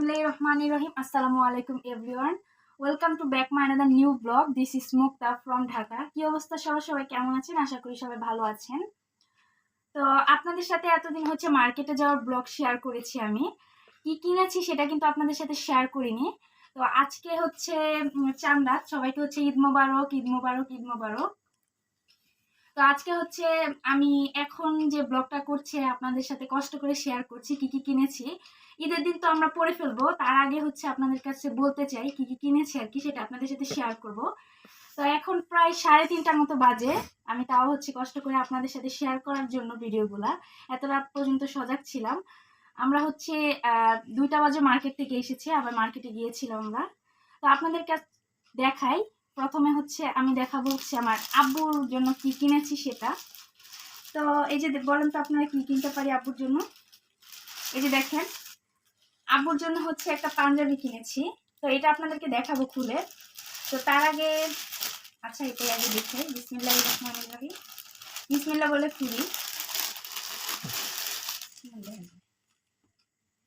Bismillahirrahmanirrahim. Assalamualaikum everyone. Welcome to back my another new vlog. This is Mukta from Dhaka. কি অবস্থা সবাই কেমন আছেন? আশা করি সবাই ভালো আছেন। তো আপনাদের সাথে এতদিন হচ্ছে মার্কেটে যাওয়ার ব্লগ শেয়ার করেছি আমি। কি কিনেছি সেটা কিন্তু আপনাদের সাথে শেয়ার করিনি। তো আজকে হচ্ছে চাঁদ রাত, সবাইকে হচ্ছে ঈদ মোবারক, ঈদ মোবারক, ঈদ মোবারক। তো আজকে হচ্ছে আমি এখন যে ব্লগটা করছি আপনাদের সাথে কষ্ট করে শেয়ার করছি কি কি কিনেছি। ঈদের দিন তো আমরা পরে ফেলবো, তার আগে হচ্ছে আপনাদের কাছে বলতে চাই কি কি কিনেছি আর কি, সেটা আপনাদের সাথে শেয়ার করব। তো এখন প্রায় 3:30টার মতো বাজে, আমি তাও হচ্ছে কষ্ট করে আপনাদের সাথে শেয়ার করার জন্য ভিডিওগুলা এত রাত পর্যন্ত সজাগ ছিলাম। আমরা হচ্ছে 2টা বাজে মার্কেট থেকে এসেছি, আবার মার্কেটে গিয়েছিলাম আমরা। তো আপনাদের কাছে দেখাই, প্রথমে হচ্ছে আমি দেখাবো হচ্ছে আমার আব্বুর জন্য কি কিনেছি সেটা। তো এই যে বলেন তো আপনারা কি কিনতে পারি আব্বুর জন্য। এই যে দেখেন, আব্বুর জন্য হচ্ছে একটা পাঞ্জাবি কিনেছি, তো এটা আপনাদেরকে দেখাবো খুলে। তো তার আগে আচ্ছা এটাই আগে দেখে বিসমিল্লাহির রহমানির রহিম, বিসমিল্লাহ বলে খুলি।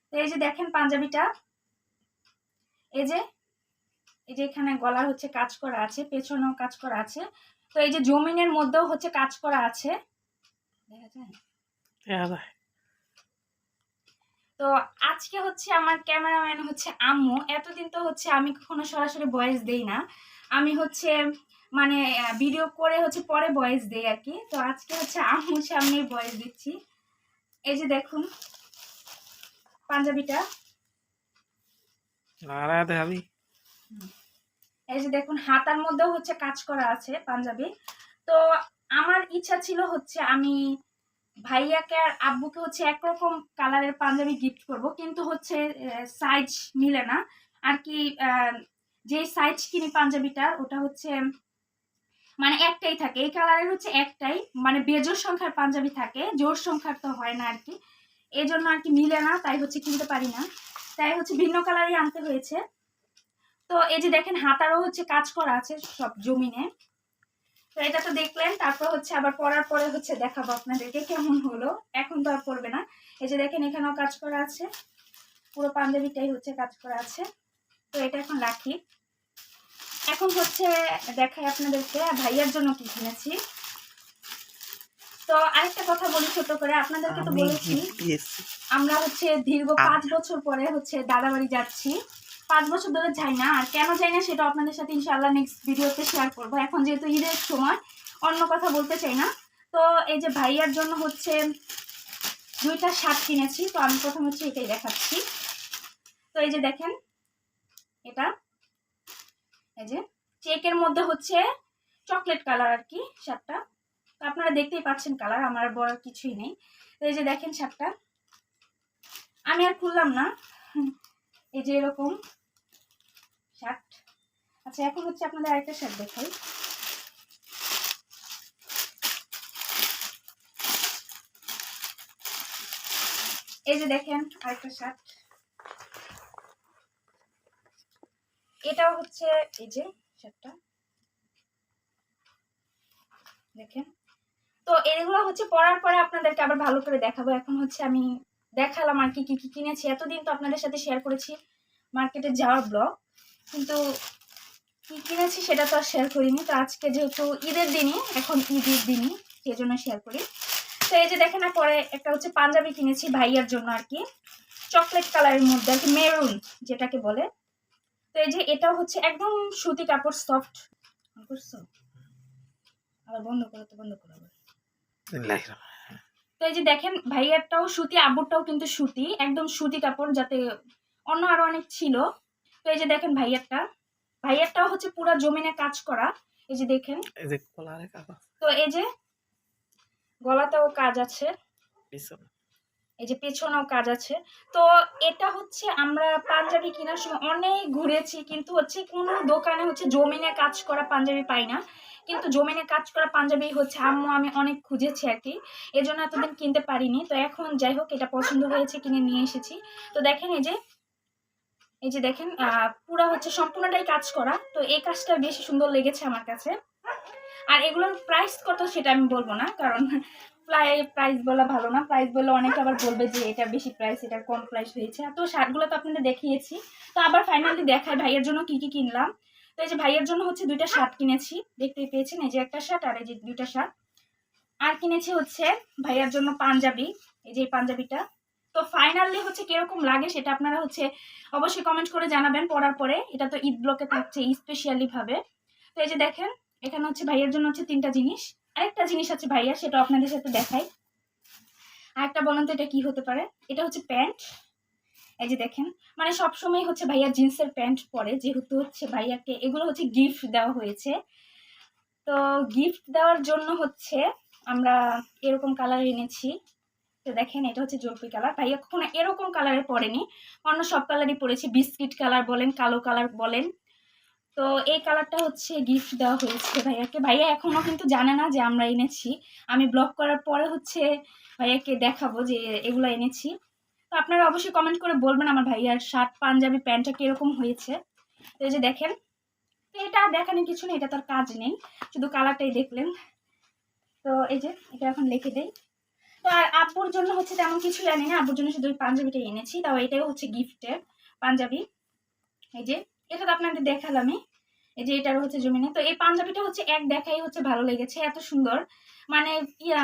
তো এই যে দেখেন পাঞ্জাবিটা, এই যে এখানে গলার হচ্ছে কাজ করা আছে, পেছনেও কাজ করা আছে। তো এই যে জমিনের মধ্যেও হচ্ছে কাজ করা আছে, দেখা যায়। তো আজকে হচ্ছে আমার ক্যামেরাম্যান হচ্ছে আম্মু। এতদিন তো হচ্ছে আমি কখনো সরাসরি ভয়েস দেই না, আমি হচ্ছে মানে ভিডিও করে হচ্ছে পরে ভয়েস দেই আর কি। তো আজকে হচ্ছে আম্মুর সামনেই ভয়েস দিচ্ছি। এই যে দেখুন পাঞ্জাবিটা, এই যে দেখুন হাতার মধ্যেও হচ্ছে কাজ করা আছে পাঞ্জাবি। তো আমার ইচ্ছা ছিল হচ্ছে আমি ভাইয়াকে আর আব্বুকে হচ্ছে একরকম কালারের পাঞ্জাবি গিফট করব, কিন্তু হচ্ছে সাইজ মিলে না আর কি। যে সাইজ কিনি পাঞ্জাবিটার ওটা হচ্ছে মানে একটাই থাকে, এই কালারের হচ্ছে একটাই, মানে বেজোড় সংখ্যার পাঞ্জাবি থাকে, জোড় সংখ্যার তো হয় না আর কি। এই জন্য আর কি মিলে না, তাই হচ্ছে কিনতে পারি না, তাই হচ্ছে ভিন্ন কালারই আনতে হয়েছে। তো এই যে দেখেন হাতারও হচ্ছে কাজ করা আছে সব জমিনে। তো এটা তো দেখলেন, তারপর হচ্ছে আবার পরার পরে হচ্ছে দেখাবো আপনাদেরকে কেমন হলো। এখন তো আর পরবে না। এই যে দেখেন এখানেও কাজ করা আছে, পুরো পাঞ্জাবিটাই হচ্ছে কাজ করা আছে। তো এটা এখন রাখি। এখন হচ্ছে দেখাই আপনাদেরকে ভাইয়ার জন্য কি কিনেছি। তো আরেকটা কথা বলি ছোট করে, আপনাদেরকে তো বলেছি আমরা হচ্ছে দীর্ঘ 5 বছর পরে হচ্ছে দাদা বাড়ি যাচ্ছি। 5 বছর ধরে যাই না, আর কেন যাই না সেটা আপনাদের সাথে ইনশাআল্লাহ নেক্সট ভিডিওতে শেয়ার করব। এখন যেহেতু ঈদের সময় অন্য কথা বলতে চাই না। তো এই যে ভাইয়ার জন্য হচ্ছে 2টা শার্ট কিনেছি, তো আমি প্রথম হচ্ছে এটাই দেখাচ্ছি। তো এই যে দেখেন এটা, এই যে চেকের মধ্যে হচ্ছে চকলেট কালার আর কি শার্টটা। তো আপনারা দেখতেই পাচ্ছেন কালার, আমার বড় কিছুই নেই। তো এই যে দেখেন শার্টটা, আমি আর খুললাম না, এই যে এরকম শার্ট। আচ্ছা এখন হচ্ছে আপনাদের আরেকটা শার্ট দেখাই। এই যে দেখেন আরেকটা শার্ট, এটাও হচ্ছে এই যে শার্টটা দেখেন। তো এগুলো হচ্ছে পরার পরে আপনাদেরকে আবার ভালো করে দেখাবো। এখন হচ্ছে আমি দেখালাম আর কি কি কিনেছি। এতদিন তো আপনাদের সাথে শেয়ার করেছি মার্কেটে যাওয়ার ব্লগ, কিন্তু কি কিনেছি সেটা তো আর শেয়ার করিনি। তো আজকে যেহেতু ঈদের দিনই, এখন ঈদের দিনই, সেই জন্য শেয়ার করি। তো এই যে দেখেন, আর পরে একটা হচ্ছে পাঞ্জাবি কিনেছি ভাইয়ার জন্য আর কি, চকলেট কালারের মধ্যে আর কি, মেরুন যেটাকে বলে। তো এই যে এটাও হচ্ছে একদম সুতি কাপড়, সফট। আবার বন্ধ করো, তো বন্ধ করো আবার। তো এই যে দেখেন ভাইয়ারটাও সুতি, আব্বুরটাও কিন্তু সুতি, একদম সুতি কাপড়, যাতে অন্য আরো অনেক ছিল। তো এই যে দেখেন ভাইয়ারটাও হচ্ছে পুরো জমিনে কাজ করা। এই যে দেখেন, তো এই যে গলাতেও কাজ আছে, এই যে পেছনেও কাজ আছে। তো এটা হচ্ছে আমরা পাঞ্জাবি কেনার সময় অনেক ঘুরেছি, কিন্তু হচ্ছে কোনো দোকানে হচ্ছে জমিনে কাজ করা পাঞ্জাবি পাই না। কিন্তু জমিনে কাজ করা পাঞ্জাবি হচ্ছে আম্মু আমি অনেক খুঁজেছি আর কি, এজন্য এতদিন কিনতে পারিনি। তো এখন যাই হোক এটা পছন্দ হয়েছে, কিনে নিয়ে এসেছি। তো দেখেন এই যে দেখেন পুরো হচ্ছে সম্পূর্ণটাই কাজ করা। তো এই কাজটা বেশি সুন্দর লেগেছে আমার কাছে। আর এগুলোর প্রাইস কত সেটা আমি বলবো না, কারণ প্রাইস বলা ভালো না, প্রাইস বললে অনেকে আবার বলবে যে এটা বেশি প্রাইস, এটা কম প্রাইস হয়েছে। তো শার্টগুলো তো আপনাদের দেখিয়েছি, তো আবার ফাইনালি দেখাই ভাইয়ের জন্য কি কি কিনলাম। তো এই যে ভাইয়ের জন্য হচ্ছে 2টা শার্ট কিনেছি, দেখতেই পেয়েছেন, এই যে একটা শার্ট আর এই যে 2টা শার্ট। আর কিনেছি হচ্ছে ভাইয়ার জন্য পাঞ্জাবি, এই যে পাঞ্জাবিটা। তো ফাইনালি হচ্ছে কিরকম লাগে সেটা আপনারা হচ্ছে অবশ্যই কমেন্ট করে জানাবেন পরার পরে। এটা তো ঈদ ব্লকে থাকছে স্পেশালি ভাবে। তো এই যে দেখেন এখানে হচ্ছে ভাইয়ার জন্য হচ্ছে 3টা জিনিস, আরেকটা জিনিস আছে ভাইয়ার, সেটা আপনাদের সাথে দেখাই। আরেকটা বলেন তো এটা কি হতে পারে? এটা হচ্ছে প্যান্ট। এই যে দেখেন, মানে সবসময় হচ্ছে ভাইয়া জিন্সের প্যান্ট পরে, যেহেতু হচ্ছে ভাইয়াকে এগুলো হচ্ছে গিফট দেওয়া হয়েছে। তো গিফট দেওয়ার জন্য হচ্ছে আমরা এরকম কালার এনেছি। তো দেখেন এটা হচ্ছে জলপাই কালার, ভাইয়া কখনো এরকম কালারে পরেনি, অন্য সব কালারই পরেছে, বিস্কিট কালার বলেন, কালো কালার বলেন। তো এই কালারটা হচ্ছে গিফট দেওয়া হয়েছে ভাইয়াকে। ভাইয়া এখনো কিন্তু জানে না যে আমরা এনেছি, আমি ব্লগ করার পরে হচ্ছে ভাইয়াকে দেখাবো যে এগুলো এনেছি। তো আপনারা অবশ্যই কমেন্ট করে বলবেন আমার ভাইয়ার শার্ট পাঞ্জাবি প্যান্টটা কিরকম হয়েছে। তো এই যে দেখেন, তো এটা দেখানোর কিছু নেই, এটা তার কাজ নেই, শুধু কালারটাই দেখলেন। তো এই যে এটা এখন লিখে দেই। তো আর আব্বুর জন্য হচ্ছে তেমন কিছু জানি না, আব্বুর জন্য শুধু ওই পাঞ্জাবিটাই এনেছি, তাও এটাও হচ্ছে গিফটের পাঞ্জাবি। এই যে এটা তো আপনাদের দেখালামই, এই যে এটারও হচ্ছে জমিনে। তো এই পাঞ্জাবিটা হচ্ছে এক দেখাই হচ্ছে ভালো লেগেছে, এত সুন্দর, মানে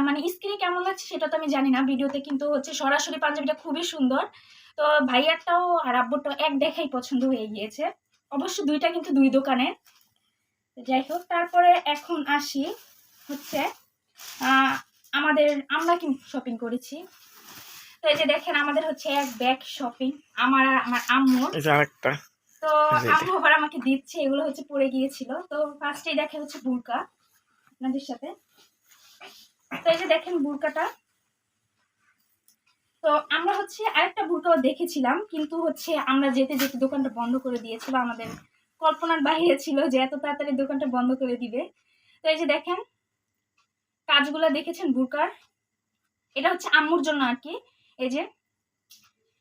মানে স্ক্রিনে কেমন লাগছে সেটা তো আমি জানি না, ভিডিওতে কিন্তু হচ্ছে সরাসরি পাঞ্জাবিটা খুবই সুন্দর। তো ভাইয়ারটাও আর আব্বুরটাও এক দেখাই পছন্দ হয়ে গিয়েছে, অবশ্য দুইটা কিন্তু দুই দোকানের। যাই হোক, তারপরে এখন আসি হচ্ছে আমরা কি শপিং করেছি। তো এই যে দেখেন আমাদের হচ্ছে এক ব্যাগ শপিং, আমার আর আমার আম্মুর। তো আম্মু আবার আমাকে দিচ্ছে, এগুলো হচ্ছে পড়ে গিয়েছিল। তো ফার্স্টেই দেখে হচ্ছে বুরকা আপনাদের সাথে। তো এই যে দেখেন বুরকাটা, তো আমরা হচ্ছে আরেকটা বুরকাও দেখেছিলাম, কিন্তু হচ্ছে আমরা যেতে যেতে দোকানটা বন্ধ করে দিয়েছিল, আমাদের কল্পনার বাইরে ছিল যে এত তাড়াতাড়ি দোকানটা বন্ধ করে দিবে। তো এই যে দেখেন কাজগুলো দেখেছেন বুরকার, এটা হচ্ছে আম্মুর জন্য আর কি। এই যে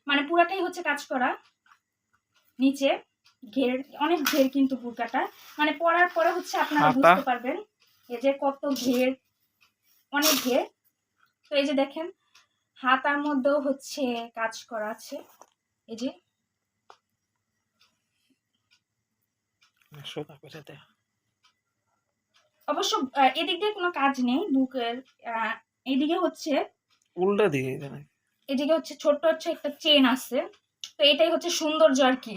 মানে পুরাটাই হচ্ছে কাজ করা, নিচে ঘের, অনেক ঘের কিন্তু বুরকাটা, মানে পরার পরে হচ্ছে আপনারা বুঝতে পারবেন এই যে কত ঘের, অনেক ঘের। তো এই যে দেখেন হাতার মধ্যেও হচ্ছে কাজ করা আছে, এই যে অবশ্য এদিক দিয়ে কোনো কাজ নেই বুকের, এদিকে হচ্ছে উল্টা দিকে, এদিকে হচ্ছে ছোট্ট হচ্ছে একটা চেন আছে। তো এটাই হচ্ছে সৌন্দর্য আর কি,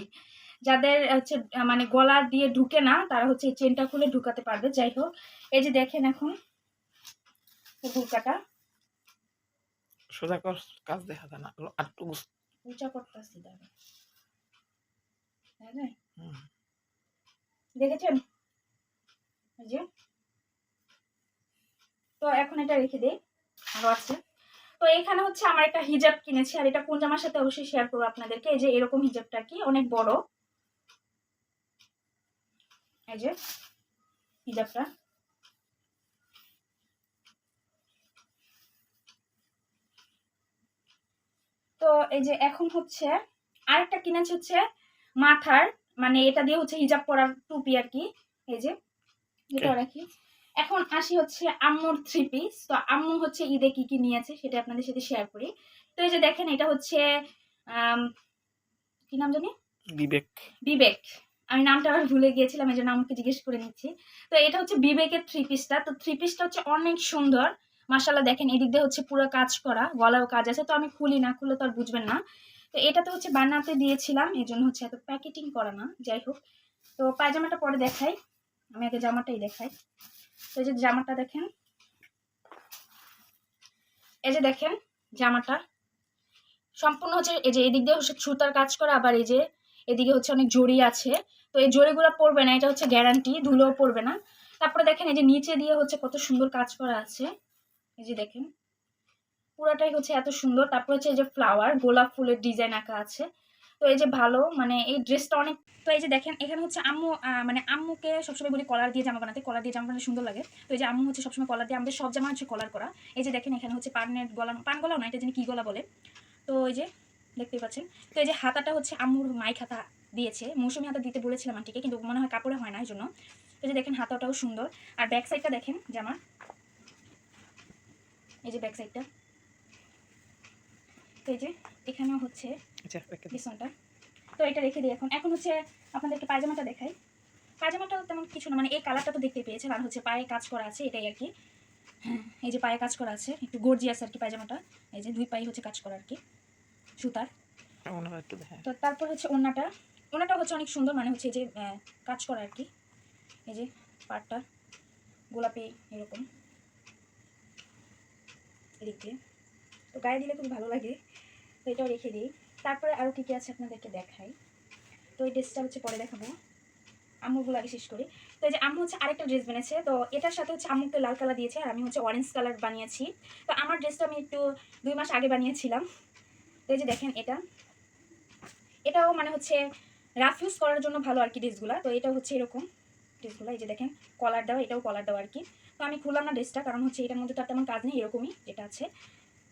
যাদের হচ্ছে মানে গলা দিয়ে ঢুকে না তারা হচ্ছে এই চেনটা খুলে ঢুকাতে পারবে। যাই হোক, এই যে দেখেন এখন বুরকাটা সোজা কর, কাজ দেখা যায় না, আটটু উঁচা করতেছি, দেখেছেন এই যে। তো এখন এটা রেখে দিই, আরো আছে। তো এখানে হচ্ছে আমার একটা হিজাব কিনেছি, আর এটা কোন জামার সাথে অবশ্যই শেয়ার করবো আপনাদেরকে। এই যে এরকম হিজাবটা কি অনেক বড়, এই যে হিজাবটা। তো এই যে এখন হচ্ছে আরেকটা কিনেছি হচ্ছে মাথার, মানে এটা দিয়ে হচ্ছে হিজাব পরার টুপি আর কি, এই যে এটা রাখি। এখন আসি হচ্ছে আম্মুর 3 পিস। তো আম্মু হচ্ছে ঈদে কি কি নিয়েছে সেটা আপনাদের সাথে শেয়ার করি। তো এই যে দেখেন এটা হচ্ছে কি নাম জানি, বিবেক, বিবেক, আমি নামটা আবার ভুলে গিয়েছিলাম, এই জন্য আমাকে জিজ্ঞেস করে নিচ্ছি। তো এটা হচ্ছে বিবেকের 3 পিসটা। তো 3 পিসটা হচ্ছে অনেক সুন্দর মাশাআল্লাহ, দেখেন এদিক দিয়ে হচ্ছে পুরো কাজ করা, গলাও কাজ আছে। তো আমি খুলি না, খুলে তো আর বুঝবেন না। তো এটা তো হচ্ছে বানাতে দিয়েছিলাম, এই জন্য হচ্ছে এত প্যাকেটিং করা না। যাই হোক, তো পায়জামাটা পরে দেখাই, আমি আগে জামাটাই দেখাই। তো এই যে জামাটা দেখেন, এই যে দেখেন জামাটা সম্পূর্ণ হচ্ছে এই যে এদিক দিয়ে হচ্ছে সুতার কাজ করা, আবার এই যে এদিকে হচ্ছে অনেক জড়ি আছে। তো এই জড়িগুলো পড়বে না, এটা হচ্ছে গ্যারান্টি, ধুলোও পড়বে না। তারপরে দেখেন এই যে নিচে দিয়ে হচ্ছে কত সুন্দর কাজ করা আছে, এই যে দেখেন পুরাটাই হচ্ছে এত সুন্দর। তারপর হচ্ছে এই যে ফ্লাওয়ার, গোলাপ ফুলের ডিজাইন আঁকা আছে। তো এই যে ভালো, মানে এই ড্রেসটা অনেক। তো এই যে দেখেন এখানে হচ্ছে আম্মু, মানে আম্মুকে সবসময় বলি কলার দিয়ে জামা বানাতে, কলার দিয়ে জামা বানাতে সুন্দর লাগে। তো এই যে আম্মু হচ্ছে সবসময় কলার দিয়ে, আমাদের সব জামা হচ্ছে কলার করা। এই যে দেখেন এখানে হচ্ছে পানের গলা, পান গলাও না, এটা জানি কি গলা বলে। তো এই যে দেখতেই পাচ্ছেন। তো এই যে হাতাটা হচ্ছে আম্মুর মাইক হাতা দিয়েছে, মৌসুমি হাতা দিতে বলেছিলাম আন্টিকে, কিন্তু মনে হয় কাপড়ে হয় না, এই জন্য। তো এই যে দেখেন হাতাটাও সুন্দর। আর ব্যাক সাইডটা দেখেন জামার, এই যে ব্যাক সাইডটা, তো এই যে এখানেও হচ্ছে আচ্ছা রেখে দিই। পিছনটা। তো এটা রেখে দিই। এখন হচ্ছে আপনাদেরকে পায়জামাটা দেখাই। পায়জামাটাও তেমন কিছু না, মানে এই কালারটা তো দেখতে পেয়েছেন, আর হচ্ছে পায়ে কাজ করা আছে, এটাই আর কি। হ্যাঁ, এই যে পায়ে কাজ করা আছে, একটু গর্জিয়াস আর কি পায়জামাটা। এই যে 2 পায়ে হচ্ছে কাজ করা আর কি, সুতার। ওনারা একটু দেখে। তো তারপর হচ্ছে ওড়নাটা হচ্ছে অনেক সুন্দর, মানে হচ্ছে এই যে কাজ করা আর কি। এই যে পাড়টা গোলাপি এরকম এদিক দিয়ে, তো গায়ে দিলে খুব ভালো লাগে, তো এটাও রেখে দিই। তারপরে আরও কী কী আছে আপনাদেরকে দেখাই। তো এই ড্রেসটা হচ্ছে পরে দেখাবো, আম্মুগুলো আগে শেষ করি। তো এই যে আম্মু হচ্ছে আরেকটা ড্রেস বানিয়েছে, তো এটার সাথে হচ্ছে আম্মুকে লাল কালার দিয়েছে, আর আমি হচ্ছে অরেঞ্জ কালার বানিয়েছি। তো আমার ড্রেসটা আমি একটু 2 মাস আগে বানিয়েছিলাম। তো এই যে দেখেন এটাও মানে হচ্ছে রাফ ইউজ করার জন্য ভালো আর কি ড্রেসগুলো। তো এটাও হচ্ছে এরকম ড্রেসগুলো, এই যে দেখেন কলার দেওয়া, এটাও কলার দেওয়া আর কি। তো আমি খুললাম না ড্রেসটা, কারণ হচ্ছে এটার মধ্যে তো আর তেমন কাজ নেই, এরকমই এটা আছে।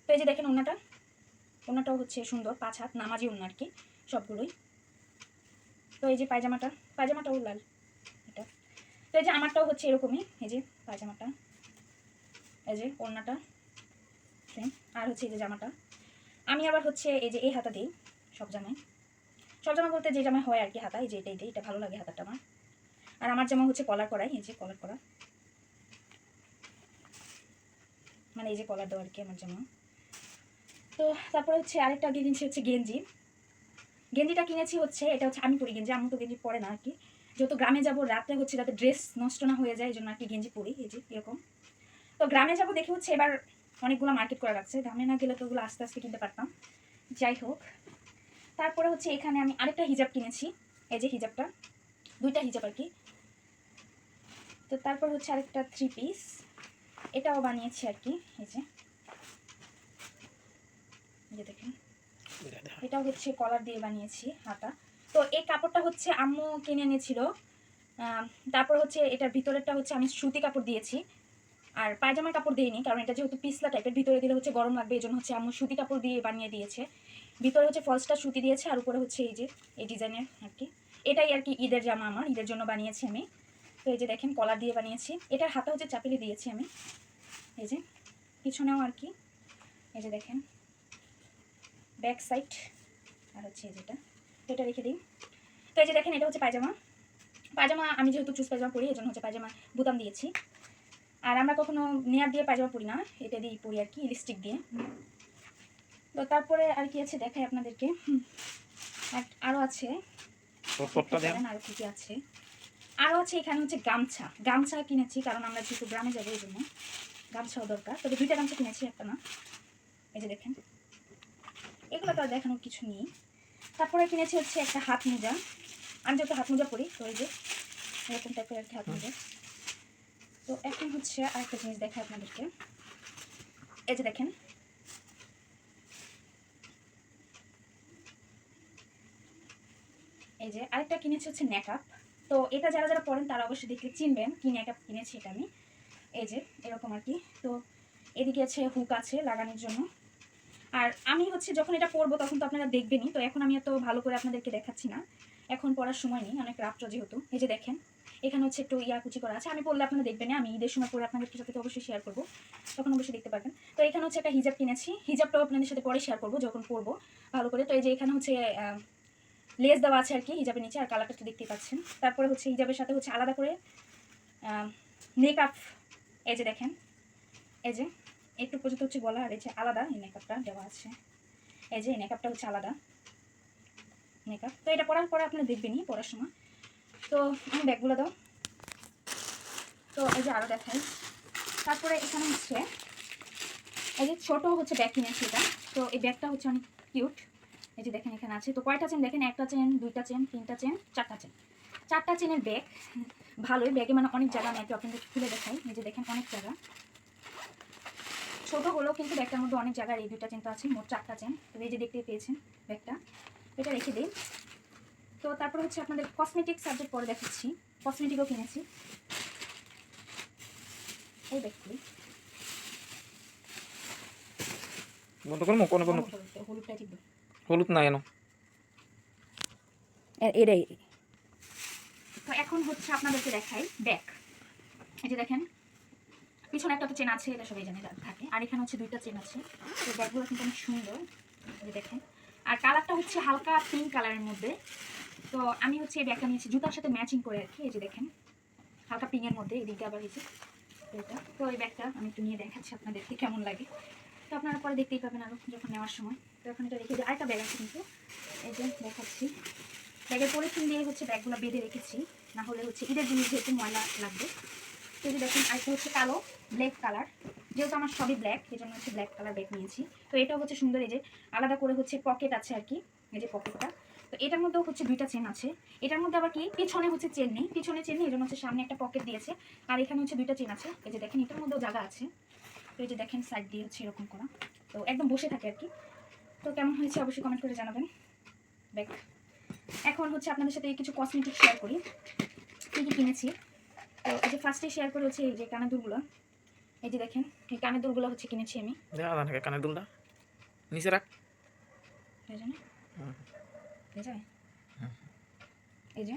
তো এই যে দেখেন ওড়নাটাও হচ্ছে সুন্দর, 5 হাত নামাজি ওড়না আর কি সবগুলোই। তো এই যে পায়জামাটাও লাল এটা। তো এই যে আমারটাও হচ্ছে এরকমই, এই যে পায়জামাটা, এই যে ওড়নাটা সেম, আর হচ্ছে এই যে জামাটা। আমি আবার হচ্ছে এই যে এই হাতা দিই সব জামা বলতে যে জামায় হয় আর কি হাতা, এই যে এটাই দিই, এটা ভালো লাগে হাতাটা আমার। আর আমার জামা হচ্ছে কলার করাই, এই যে কলার করা, মানে এই যে কলার দেওয়া আর কি আমার জামা। তো তারপরে হচ্ছে আরেকটা আগে কিনেছি হচ্ছে গেঞ্জিটা কিনেছি হচ্ছে, এটা হচ্ছে আমি পরি গেঞ্জি, আমি তো গেঞ্জি পরে না আর কি, যেহেতু গ্রামে যাবো রাতে হচ্ছে যাতে ড্রেস নষ্ট না হয়ে যায়, এই জন্য আর কি গেঞ্জি পরি, এই যে এরকম। তো গ্রামে যাবো দেখে হচ্ছে এবার অনেকগুলো মার্কেট করে রাখছে, গ্রামে না গেলে তো ওগুলো আস্তে আস্তে কিনতে পারতাম। যাই হোক, তারপরে হচ্ছে এখানে আমি আরেকটা হিজাব কিনেছি, এই যে হিজাবটা, 2টা হিজাব আর কি। তো তারপর হচ্ছে আরেকটা 3 পিস, এটাও বানিয়েছি আর কি, এই যে দেখেন এটাও হচ্ছে কলার দিয়ে বানিয়েছি হাতা। তো এই কাপড়টা হচ্ছে আম্মু কিনে এনেছিল। তারপর হচ্ছে এটার ভিতরেরটা হচ্ছে আমি সুতি কাপড় দিয়েছি, আর পায়জামার কাপড় দিইনি, কারণ এটা যেহেতু পিছলা টাইপের, ভিতরে দিলে হচ্ছে গরম লাগবে, এই জন্য হচ্ছে আম্মু সুতি কাপড় দিয়ে বানিয়ে দিয়েছে। ভিতরে হচ্ছে ফলসটা সুতি দিয়েছে, আর উপরে হচ্ছে এই যে এই ডিজাইনের আর কি। এটাই আর কি ঈদের জামা, আমার ঈদের জন্য বানিয়েছি আমি। তো এই যে দেখেন কলার দিয়ে বানিয়েছি, এটার হাতে হচ্ছে চাপিলে দিয়েছি আমি, এই যে পিছনেও আর কি, এই যে দেখেন ব্যাক সাইড, আর হচ্ছে এই যেটা, তো এটা রেখে দিই। তো এই যে দেখেন এটা হচ্ছে পায়জামা আমি যেহেতু চুজ পায়জামা পরি, এই জন্য হচ্ছে পায়জামা বোতাম দিয়েছি। আর আমরা কখনো নেয়ার দিয়ে পায়জামা পরি না, এটা দিয়েই পরি আর কি, লিপস্টিক দিয়ে। তো তারপরে আর কি আছে দেখাই আপনাদেরকে, আরও আছে, আরও কী কী আছে, আরও আছে এখানে হচ্ছে গামছা কিনেছি, কারণ আমরা যেহেতু গ্রামে যাবো এই জন্য গামছাও দরকার। তবে 2টা গামছা কিনেছি, একটা না। এই যে দেখেন এগুলো তো আর দেখানোর কিছু নেই। তারপরে কিনেছি হচ্ছে একটা হাত মোজা, আমি যেহেতু হাত মোজা পরি, তো এই যে এরকম টাইপের আর কি হাত মোজা। তো এখন হচ্ছে আরেকটা জিনিস দেখাই আপনাদেরকে, এই যে দেখেন এই যে আরেকটা কিনেছি হচ্ছে নেকআপ। তো এটা যারা যারা পড়েন তারা অবশ্যই দেখলে চিনবেন কি নেকআপ কিনেছি এটা আমি, এই যে এরকম আর কি। তো এদিকে আছে হুক আছে লাগানোর জন্য। আর আমি হচ্ছে যখন এটা পরবো তখন তো আপনারা দেখবেনই, তো এখন আমি এত ভালো করে আপনাদেরকে দেখাচ্ছি না, এখন পড়ার সময় নেই, অনেক রাত্র যেহেতু। এই যে দেখেন এখানে হচ্ছে একটু কুচি করা আছে, আমি পড়লে আপনারা দেখবেন, আমি ঈদের সময় পরে আপনাদের সাথে তো অবশ্যই শেয়ার করবো, তখন অবশ্যই দেখতে পারবেন। তো এখানে হচ্ছে একটা হিজাব কিনেছি, হিজাবটাও আপনাদের সাথে পরে শেয়ার করবো যখন পরবো ভালো করে। তো এই যে এখানে হচ্ছে লেস দেওয়া আছে আর কি হিজাবের নিচে, আর কালারটা তো দেখতেই পাচ্ছেন। তারপরে হচ্ছে হিজাবের সাথে হচ্ছে আলাদা করে মেকআপ, এই যে দেখেন এই যে একটু পর্যন্ত হচ্ছে গলা, আর এই যে আলাদা এই মেকআপটা দেওয়া আছে, এই যে এই মেকআপটা হচ্ছে আলাদা মেকআপ। তো এটা পরার পরে আপনারা দেখবেনই পরার সময়। তো আমি ব্যাগগুলো দাও, তো এই যে আরও দেখাই। তারপরে এখানে হচ্ছে এই যে ছোটো হচ্ছে ব্যাগ কিনেছি এটা, তো এই ব্যাগটা হচ্ছে অনেক কিউট, এই যে দেখেন এখানে আছে। তো কয়টা চেন দেখেন, একটা চেন, 2টা চেন, 3টা চেন, 4টা চেন, 4টা চেনের ব্যাগ, ভালোই ব্যাগে মানে অনেক জায়গা, আমি একটু আপনাদের খুলে দেখাই। এই যে দেখেন অনেক জায়গা, ছোটো হলেও কিন্তু ব্যাগটার মধ্যে অনেক জায়গার, এই 2টা চেন তো আছে, মোট 4টা চেন। তো এই যে দেখতে পেয়েছেন ব্যাগটা, এটা রেখে দিই। তো তারপর হচ্ছে আপনাদের কসমেটিক সাবজেক্ট পরে দেখাচ্ছি, কসমেটিকও কিনেছি, এই ব্যাগগুলি বন্ধ করবো কোন কোন হলুদটা ঠিক হলুদ না কেন এটাই। তো এখন হচ্ছে আপনাদেরকে দেখাই ব্যাগ, এই যে দেখেন পিছনে একটা তো চেন আছে, এটা সবাই জানে থাকে। আর এখানে হচ্ছে 2টা চেন আছে। তো ব্যাগগুলো কিন্তু অনেক সুন্দর, এই যে দেখেন। আর কালারটা হচ্ছে হালকা পিঙ্ক কালারের মধ্যে। তো আমি হচ্ছে এই ব্যাগটা নিয়েছি জুতার সাথে ম্যাচিং করে আর কি, এই যে দেখেন হালকা পিঙ্কের মধ্যে, এদিকে আবার এই যে এটা। তো এই ব্যাগটা আমি একটু নিয়ে দেখাচ্ছি আপনাদেরকে কেমন লাগে। তো আপনারা পরে দেখতেই পাবেন আরও যখন নেওয়ার সময়। তো এখন এটা রেখে দিই। আরেকটা ব্যাগ আছে কিন্তু, এই যে দেখাচ্ছি। ব্যাগের পলিথিন দিয়ে হচ্ছে ব্যাগগুলো বেঁধে রেখেছি, না হলে হচ্ছে ঈদের জিনিস যেহেতু ময়লা লাগবে। তো এই যে দেখেন আরেকটা হচ্ছে কালো ব্ল্যাক কালার, যেহেতু আমার সবই ব্ল্যাক এই জন্য হচ্ছে ব্ল্যাক কালার ব্যাগ নিয়েছি। তো এটাও হচ্ছে সুন্দর, এই যে আলাদা করে হচ্ছে পকেট আছে আর কি, এই যে পকেটটা। তো এটার মধ্যেও হচ্ছে 2টা চেন আছে। এটার মধ্যে আবার কি পিছনে হচ্ছে চেন নেই, পিছনে চেন নেই, এই জন্য হচ্ছে সামনে একটা পকেট দিয়েছে। আর এখানে হচ্ছে 2টা চেন আছে, এই যে দেখেন এটার মধ্যেও জায়গা আছে। তো এই যে দেখেন সাইড দিয়ে হচ্ছে এরকম করা, তো একদম বসে থাকে আর কি। তো কেমন হয়েছে অবশ্যই কমেন্ট করে জানাবেন ব্যাগ। এখন হচ্ছে আপনাদের সাথে কিছু কসমেটিক শেয়ার করি, কী কী কিনেছি। তো এই যে ফার্স্টে শেয়ার করে হচ্ছে এই যে কানের দুলগুলো, এই যে দেখেন এই কানের দুলগুলো হচ্ছে কিনেছি আমি। দেখা নাকি কানের দুলটা নিচে রাখ। এই যে না, এই যে এই যে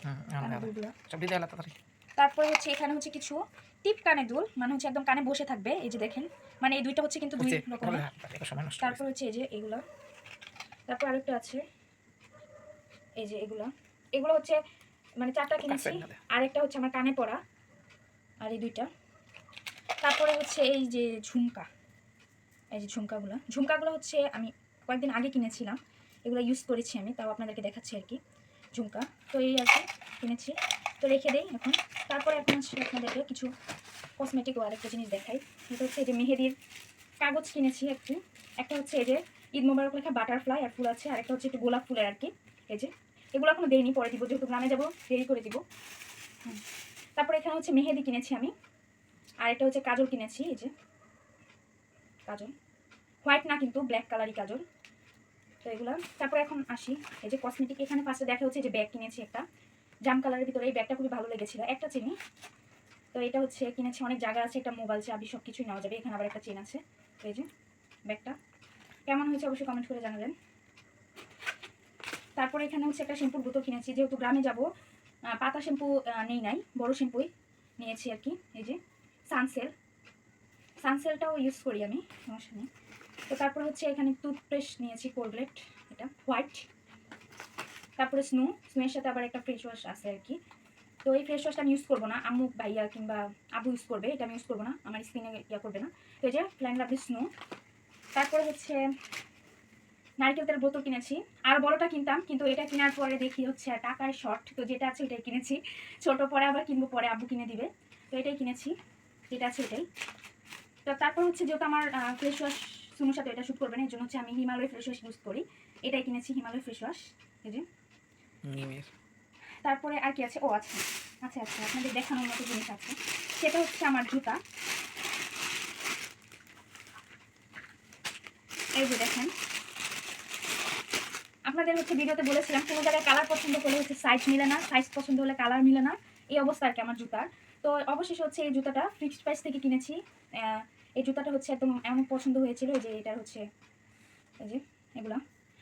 হ্যাঁ কানের দুলগুলো। সব দিতে আলাদা তাড়াতাড়ি। তারপরে হচ্ছে এখানে হচ্ছে কিছু টিপ কানের দুল, মানে হচ্ছে একদম কানে বসে থাকবে, এই যে দেখেন। মানে এই দুইটা হচ্ছে কিন্তু 2 রকমের। সময় নষ্ট তারপর হচ্ছে এই যে এগুলা। তারপর আরেকটা আছে এই যে এগুলা। এগুলো হচ্ছে মানে 4টা কিনেছি। আরেকটা হচ্ছে আমার কানে পড়া, আর এই 2টা। তারপরে হচ্ছে এই যে ঝুমকা, এই যে ঝুমকাগুলো হচ্ছে আমি কয়েকদিন আগে কিনেছিলাম, এগুলো ইউজ করেছি আমি, তাও আপনাদেরকে দেখাচ্ছি আর কি ঝুমকা। তো এই আর কি কিনেছি, তো রেখে দেই এখন। তারপরে এখন হচ্ছে আপনাদেরকে কিছু কসমেটিক ও আরেকটা জিনিস দেখাই। এটা হচ্ছে এই যে মেহেদির কাগজ কিনেছি একটু। একটা হচ্ছে এই যে ঈদ মোবারক লেখা বাটারফ্লাই আর ফুল আছে, আর একটা হচ্ছে একটু গোলাপ ফুলের আর কি। এই যে এগুলো এখনো দেইনি, পরে দিব, যেহেতু গ্রামে যাবো দেরি করে দিব। তারপরে এখানে হচ্ছে মেহেদি কিনেছি আমি, আর এটা হচ্ছে কাজল কিনেছি, এই যে কাজল হোয়াইট না কিন্তু ব্ল্যাক কালারই কাজল। তো এগুলো। তারপরে এখন আসি এই যে কসমেটিক। এখানে ফার্স্টে দেখা হচ্ছে যে ব্যাগ কিনেছি একটা জাম কালারের ভিতরে, এই ব্যাগটা খুবই ভালো লেগেছিল, একটা চিনি। তো এটা হচ্ছে কিনেছি, অনেক জায়গা আছে, একটা মোবাইল চাবি সব কিছুই নেওয়া যাবে। এখানে আবার একটা চেন আছে। তো এই যে ব্যাগটা কেমন হয়েছে অবশ্যই কমেন্ট করে জানাবেন। তারপরে এখানে হচ্ছে একটা শ্যাম্পুর বোতল কিনেছি, যেহেতু গ্রামে যাব পাতা শ্যাম্পু নেই নাই, বড় শ্যাম্পুই নিয়েছি আর কি। এই যে সানসেলটাও ইউজ করি আমি, সমস্যা নেই। তো তারপর হচ্ছে এখানে টুথপেস্ট নিয়েছি কোলগেট, এটা হোয়াইট। তারপরে স্নুয়ের সাথে আবার একটা ফেস ওয়াশ আছে আর কি। তো এই ফেস ওয়াশটা আমি ইউজ করবো না, আম্মু ভাইয়া কিংবা আবু ইউজ করবে, এটা আমি ইউজ করবো না, আমার স্কিনে ইয়া করবে না। তো এই যে ফ্ল্যান লাভলি স্নো। তারপরে হচ্ছে নারকেল তেলের বোতল কিনেছি, আর বড়টা কিনতাম কিন্তু এটা কেনার পরে দেখি হচ্ছে টাকার শর্ট, তো যেটা আছে এটাই কিনেছি। ছোট পরে আবার কিনবো, পরে আব্বু কিনে দিবে, তো এটাই কিনেছি, যেটা আছে এটাই। তো তারপর হচ্ছে যেহেতু আমার ফেস ওয়াশ সুনোর সাথে এটা শ্যুট করবে না, এই জন্য হচ্ছে আমি হিমালয় ফেস ওয়াশ ইউজ করি, এটাই কিনেছি হিমালয় ফেস ওয়াশ, এই যে। তারপরে আর কি আছে, ও আচ্ছা আচ্ছা আচ্ছা আপনাদের দেখানোর মতো জিনিস আছে, সেটা হচ্ছে আমার জুতা। এই যে দেখেন, আপনাদের হচ্ছে ভিডিওতে বলেছিলাম কোনো জায়গায় কালার পছন্দ করলে হচ্ছে সাইজ মিলে না, সাইজ পছন্দ হলে কালার মিলে না, এই অবস্থা আর কি আমার জুতার। তো অবশেষে হচ্ছে এই জুতাটা ফিক্সড প্রাইস থেকে কিনেছি। এই জুতাটা হচ্ছে একদম এমন পছন্দ হয়েছিল যে এটা হচ্ছে এই যে এগুলা,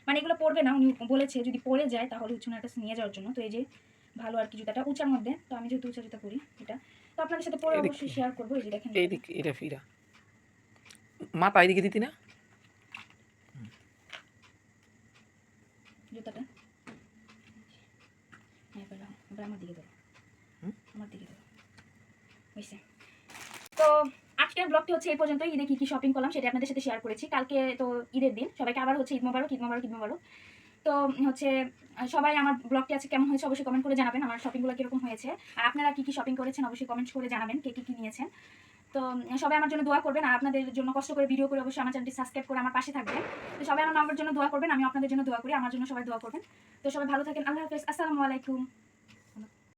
মানে এগুলো পরবে না, উনি বলেছে যদি পরে যায় তাহলে হচ্ছে ওনার কাছে নিয়ে যাওয়ার জন্য। তো এই যে ভালো আর কি জুতাটা, উঁচার মধ্যে, তো আমি যেহেতু উঁচা জুতা পরি এটা, তো আপনাদের সাথে পরে অবশ্যই শেয়ার করবো। এই যে দেখেন এইদিকে এটা ফিরা মাথা এইদিকে দিতি না জুতাটা, হ্যাঁ এবার আমার দিকে দেবো, আমার দিকে দেবো, বুঝছে। তো আজকের ব্লগটি হচ্ছে এই পর্যন্ত। ঈদে কি কি শপিং করলাম সেটা আপনাদের সাথে শেয়ার করেছি। কালকে তো ঈদের দিন, সবাইকে আবার হচ্ছে ঈদ মোবারক, ঈদ মোবারক, ঈদ মোবারক। তো হচ্ছে সবাই আমার ব্লগটি আছে কেমন হয়েছে অবশ্যই কমেন্ট করে জানাবেন, আমার শপিংগুলো কীরকম হয়েছে, আর আপনারা কী কী শপিং করেছেন অবশ্যই কমেন্ট করে জানাবেন, কে কী নিয়েছেন। তো সবাই আমার জন্য দোয়া করবেন, আর আপনাদের জন্য কষ্ট করে ভিডিও করে অবশ্যই আমার চ্যানেলটি সাবস্ক্রাইব করে আমার পাশে থাকবেন। তো সবাই আমার জন্য দোয়া করবেন, আমি আপনাদের জন্য দোয়া করি, আমার জন্য সবাই দোয়া করবেন। তো সবাই ভালো থাকেন, আল্লাহ হাফেজ, আসসালামু আলাইকুম।